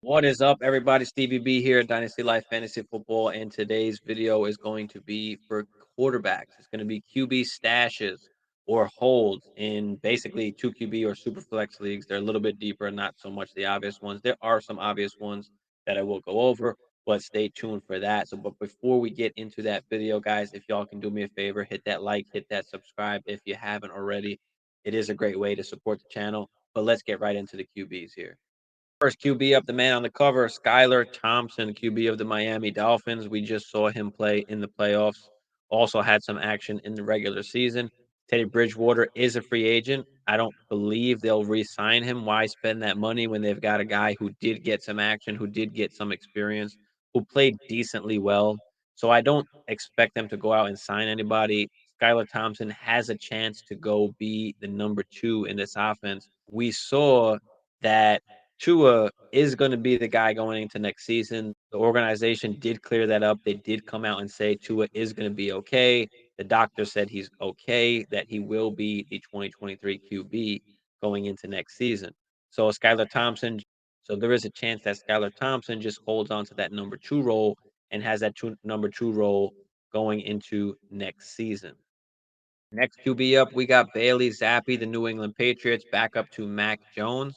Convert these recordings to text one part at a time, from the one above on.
What is up, everybody? Stevie B here, Dynasty Life Fantasy Football, and today's video is going to be for quarterbacks. It's going to be QB stashes or holds in basically 2 QB or super flex leagues. They're a little bit deeper, not so much the obvious ones. There are some obvious ones that I will go over, but stay tuned for that. But before we get into that video, guys, if y'all can do me a favor, hit that like, hit that subscribe if you haven't already. It is a great way to support the channel. But let's get right into the QBs here. First QB up, the man on the cover, Skylar Thompson, QB of the Miami Dolphins. We just saw him play in the playoffs. Also had some action in the regular season. Teddy Bridgewater is a free agent. I don't believe they'll re-sign him. Why spend that money when they've got a guy who did get some action, who did get some experience, who played decently well? So I don't expect them to go out and sign anybody. Skylar Thompson has a chance to go be the number 2 in this offense. We saw that Tua is going to be the guy going into next season. The organization did clear that up. They did come out and say Tua is going to be okay. The doctor said he's okay, that he will be the 2023 QB going into next season. So Skylar Thompson, so there is a chance that Skylar Thompson just holds on to that number 2 role and has that number 2 role going into next season. Next QB up, we got Bailey Zappi, the New England Patriots, back up to Mac Jones.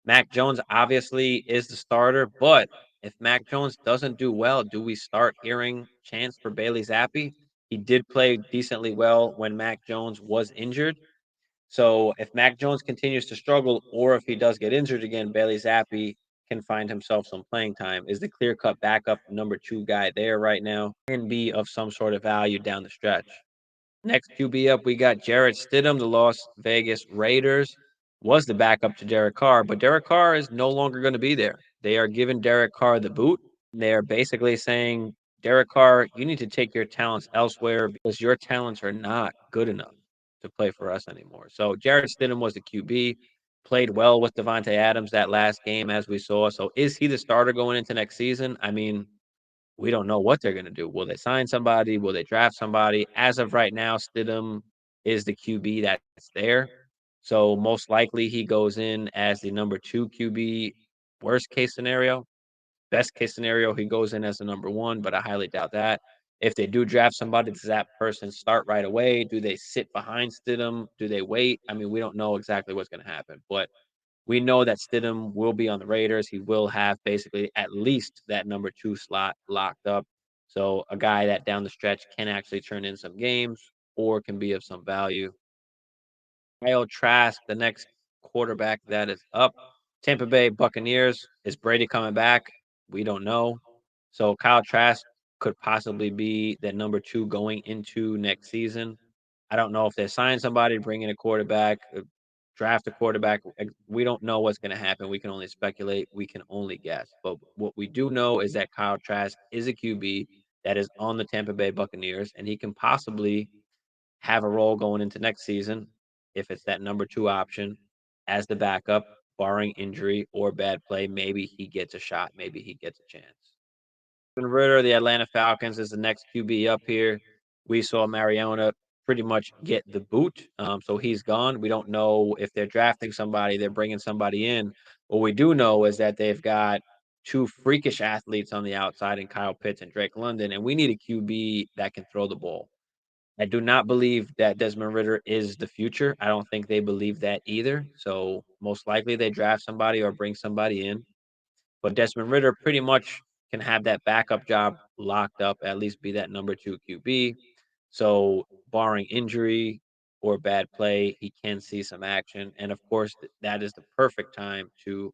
Mac Jones obviously is the starter, but if Mac Jones doesn't do well, do we start hearing chants for Bailey Zappi? He did play decently well when Mac Jones was injured. So if Mac Jones continues to struggle, or if he does get injured again, Bailey Zappi can find himself some playing time. Is the clear-cut backup number 2 guy there right now, and be of some sort of value down the stretch. Next QB up, we got Jarrett Stidham, the Las Vegas Raiders. Was the backup to Derek Carr, but Derek Carr is no longer going to be there. They are giving Derek Carr the boot. They are basically saying, Derek Carr, you need to take your talents elsewhere because your talents are not good enough to play for us anymore. So Jarrett Stidham was the QB, played well with Devontae Adams that last game, as we saw. So is he the starter going into next season? I mean, we don't know what they're going to do. Will they sign somebody? Will they draft somebody? As of right now, Stidham is the QB that's there. So most likely he goes in as the number 2 QB. Worst case scenario. Best case scenario, he goes in as the number 1, but I highly doubt that. If they do draft somebody, does that person start right away? Do they sit behind Stidham? Do they wait? I mean, we don't know exactly what's going to happen, but we know that Stidham will be on the Raiders. He will have basically at least that number 2 slot locked up. So a guy that down the stretch can actually turn in some games or can be of some value. K.TRASK, the next quarterback that is up. Tampa Bay Buccaneers. Is Brady coming back? We don't know. So Kyle Trask could possibly be that number 2 going into next season. I don't know if they sign somebody, bring in a quarterback, draft a quarterback. We don't know what's going to happen. We can only speculate. We can only guess. But what we do know is that Kyle Trask is a QB that is on the Tampa Bay Buccaneers, and he can possibly have a role going into next season if it's that number 2 option as the backup, barring injury or bad play. Maybe he gets a shot. Maybe he gets a chance. Ridder, the Atlanta Falcons, is the next QB up here. We saw Mariota pretty much get the boot, so he's gone. We don't know if they're drafting somebody, they're bringing somebody in. What we do know is that they've got 2 freakish athletes on the outside in Kyle Pitts and Drake London, and we need a QB that can throw the ball. I do not believe that Desmond Ridder is the future. I don't think they believe that either. So most likely they draft somebody or bring somebody in. But Desmond Ridder pretty much can have that backup job locked up, at least be that number 2 QB. So barring injury or bad play, he can see some action. And of course, that is the perfect time to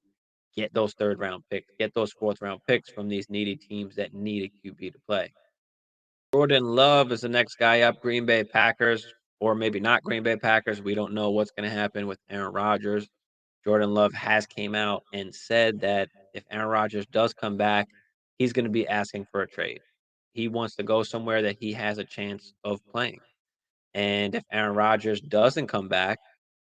get those 3rd round picks, get those 4th round picks from these needy teams that need a QB to play. Jordan Love is the next guy up, Green Bay Packers, or maybe not Green Bay Packers. We don't know what's going to happen with Aaron Rodgers. Jordan Love has came out and said that if Aaron Rodgers does come back, he's going to be asking for a trade. He wants to go somewhere that he has a chance of playing. And if Aaron Rodgers doesn't come back,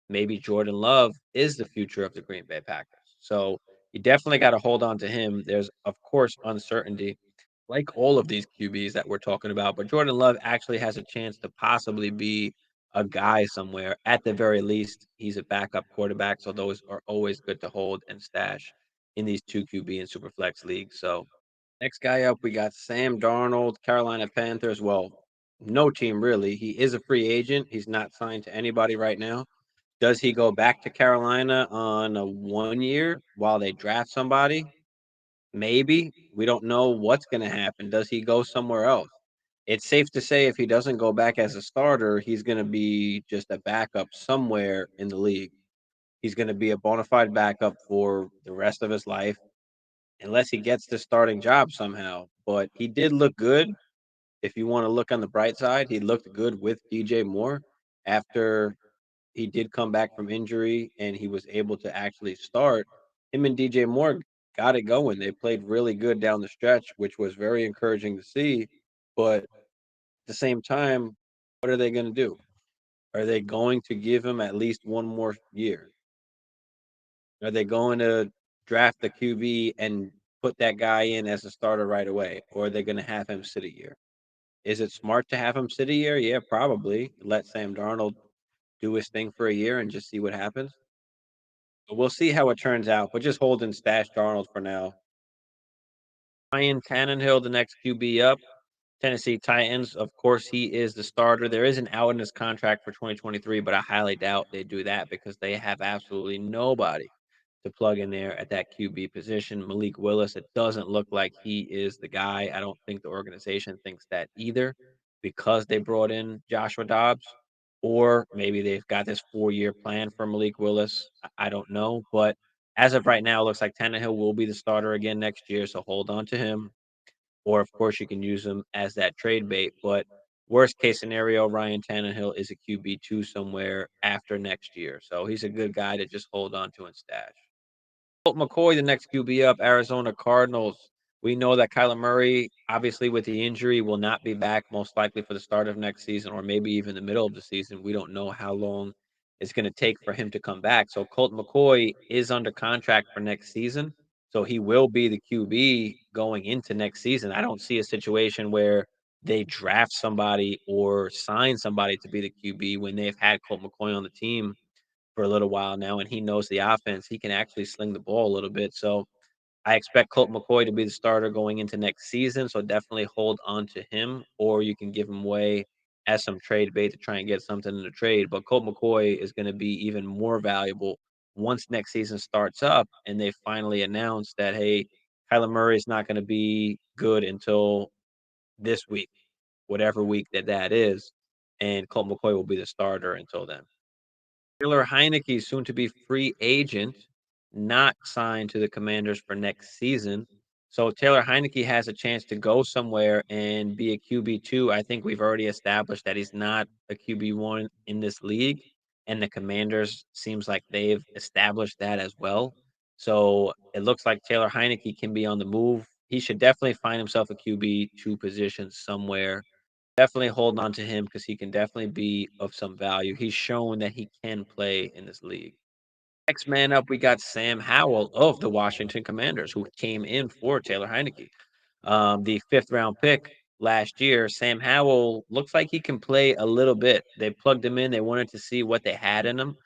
maybe Jordan Love is the future of the Green Bay Packers. So you definitely got to hold on to him. There's, of course, uncertainty like all of these QBs that we're talking about, but Jordan Love actually has a chance to possibly be a guy somewhere. At the very least, he's a backup quarterback, so those are always good to hold and stash. in these 2 QB and Superflex leagues. So, next guy up, we got Sam Darnold, Carolina Panthers. Well, no team really. He is a free agent. He's not signed to anybody right now. Does he go back to Carolina on a 1 year while they draft somebody? Maybe. We don't know what's gonna happen. Does he go somewhere else? It's safe to say if he doesn't go back as a starter, he's gonna be just a backup somewhere in the league. He's gonna be a bona fide backup for the rest of his life unless he gets the starting job somehow. But he did look good. If you wanna look on the bright side, he looked good with DJ Moore after he did come back from injury and he was able to actually start. Him and DJ Moore got it going. They played really good down the stretch, which was very encouraging to see. But at the same time, what are they going to do? Are they going to give him at least one more year? Are they going to draft the QB and put that guy in as a starter right away? Or are they going to have him sit a year? Is it smart to have him sit a year? Yeah, probably. Let Sam Darnold do his thing for a year and just see what happens. But we'll see how it turns out, but just hold and stash Darnold for now. Ryan Tannenhill, the next QB up. Tennessee Titans, of course, he is the starter. There is an out in his contract for 2023, but I highly doubt they do that because they have absolutely nobody to plug in there at that QB position. Malik Willis, it doesn't look like he is the guy. I don't think the organization thinks that either because they brought in Joshua Dobbs, or maybe they've got this 4-year plan for Malik Willis. I don't know. But as of right now, it looks like Tannehill will be the starter again next year. So hold on to him. Or, of course, you can use him as that trade bait. But worst case scenario, Ryan Tannehill is a QB2 somewhere after next year. So he's a good guy to just hold on to and stash. Colt McCoy, the next QB up, Arizona Cardinals. We know that Kyler Murray, obviously with the injury, will not be back most likely for the start of next season or maybe even the middle of the season. We don't know how long it's going to take for him to come back. So Colt McCoy is under contract for next season. So he will be the QB going into next season. I don't see a situation where they draft somebody or sign somebody to be the QB when they've had Colt McCoy on the team for a little while now, and he knows the offense. He can actually sling the ball a little bit. So I expect Colt McCoy to be the starter going into next season. So definitely hold on to him, or you can give him away as some trade bait to try and get something in the trade. But Colt McCoy is going to be even more valuable once next season starts up and they finally announce that, hey, Kyler Murray is not going to be good until this week, whatever week that is. And Colt McCoy will be the starter until then. T.HEINICKE, soon to be free agent, not signed to the Commanders for next season. So Taylor Heineke has a chance to go somewhere and be a QB2. I think we've already established that he's not a QB1 in this league, and the Commanders seems like they've established that as well. So it looks like Taylor Heineke can be on the move. He should definitely find himself a QB2 position somewhere. Definitely hold on to him because he can definitely be of some value. He's shown that he can play in this league. Next man up, we got Sam Howell of the Washington Commanders, who came in for Taylor Heineke. The 5th-round pick last year. Sam Howell looks like he can play a little bit. They plugged him in. They wanted to see what they had in him.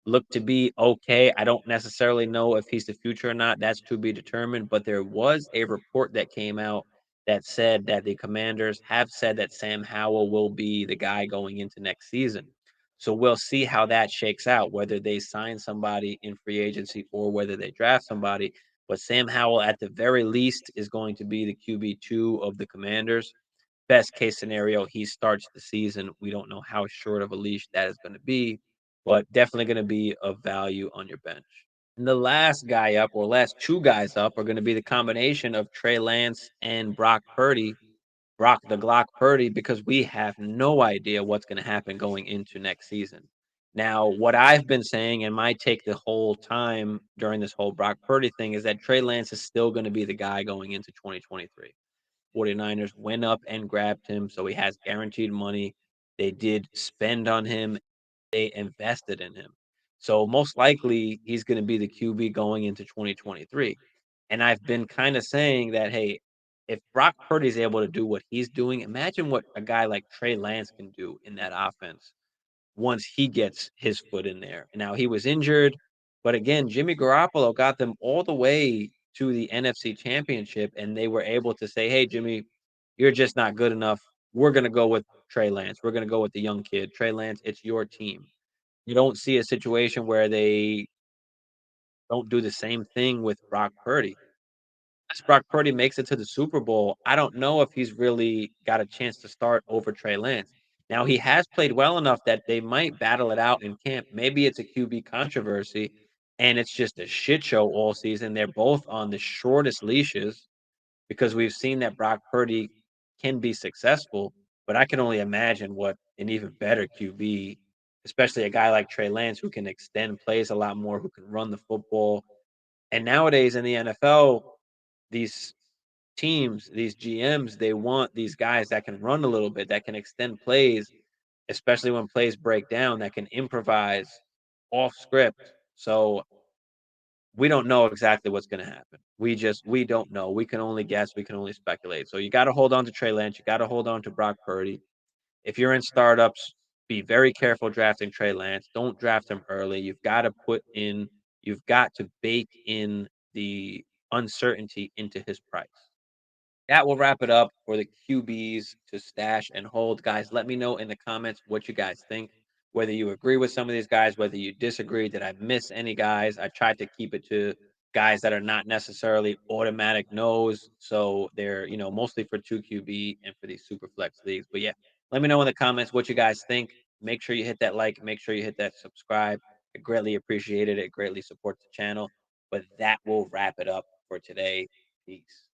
Looked to be okay. I don't necessarily know if he's the future or not. That's to be determined. But there was a report that came out that said that the Commanders have said that Sam Howell will be the guy going into next season. So we'll see how that shakes out, whether they sign somebody in free agency or whether they draft somebody. But Sam Howell, at the very least, is going to be the QB2 of the Commanders. Best case scenario, he starts the season. We don't know how short of a leash that is going to be, but definitely going to be of value on your bench. And the last guy up, or last 2 guys up, are going to be the combination of Trey Lance and Brock Purdy, Brock the Glock Purdy, because we have no idea what's going to happen going into next season. Now, what I've been saying and my take the whole time during this whole Brock Purdy thing is that Trey Lance is still going to be the guy going into 2023. 49ers went up and grabbed him, so he has guaranteed money. They did spend on him. They invested in him. So most likely he's going to be the QB going into 2023. And I've been kind of saying that, hey, if Brock Purdy's able to do what he's doing, imagine what a guy like Trey Lance can do in that offense once he gets his foot in there. Now he was injured. But again, Jimmy Garoppolo got them all the way to the NFC Championship, and they were able to say, "Hey, Jimmy, you're just not good enough. We're gonna go with Trey Lance. We're gonna go with the young kid. Trey Lance, it's your team." You don't see a situation where they don't do the same thing with Brock Purdy. Unless Brock Purdy makes it to the Super Bowl, I don't know if he's really got a chance to start over Trey Lance. Now, he has played well enough that they might battle it out in camp. Maybe it's a QB controversy, and it's just a shit show all season. They're both on the shortest leashes because we've seen that Brock Purdy can be successful, but I can only imagine what an even better QB, especially a guy like Trey Lance who can extend plays a lot more, who can run the football. And nowadays in the NFL, these teams, these GMs, they want these guys that can run a little bit, that can extend plays, especially when plays break down, that can improvise off script. So we don't know exactly what's going to happen. We don't know. We can only guess. We can only speculate. So you got to hold on to Trey Lance. You got to hold on to Brock Purdy. If you're in startups, be very careful drafting Trey Lance. Don't draft him early. You've got to bake in the uncertainty into his price. That will wrap it up for the QBs to stash and hold. Guys, let me know in the comments what you guys think, whether you agree with some of these guys, whether you disagree. Did I miss any guys? I tried to keep it to guys that are not necessarily automatic no's. So they're, mostly for 2 QB and for these super flex leagues. But yeah, let me know in the comments what you guys think. Make sure you hit that like, make sure you hit that subscribe. I greatly appreciate it. It greatly supports the channel. But that will wrap it up for today. Peace.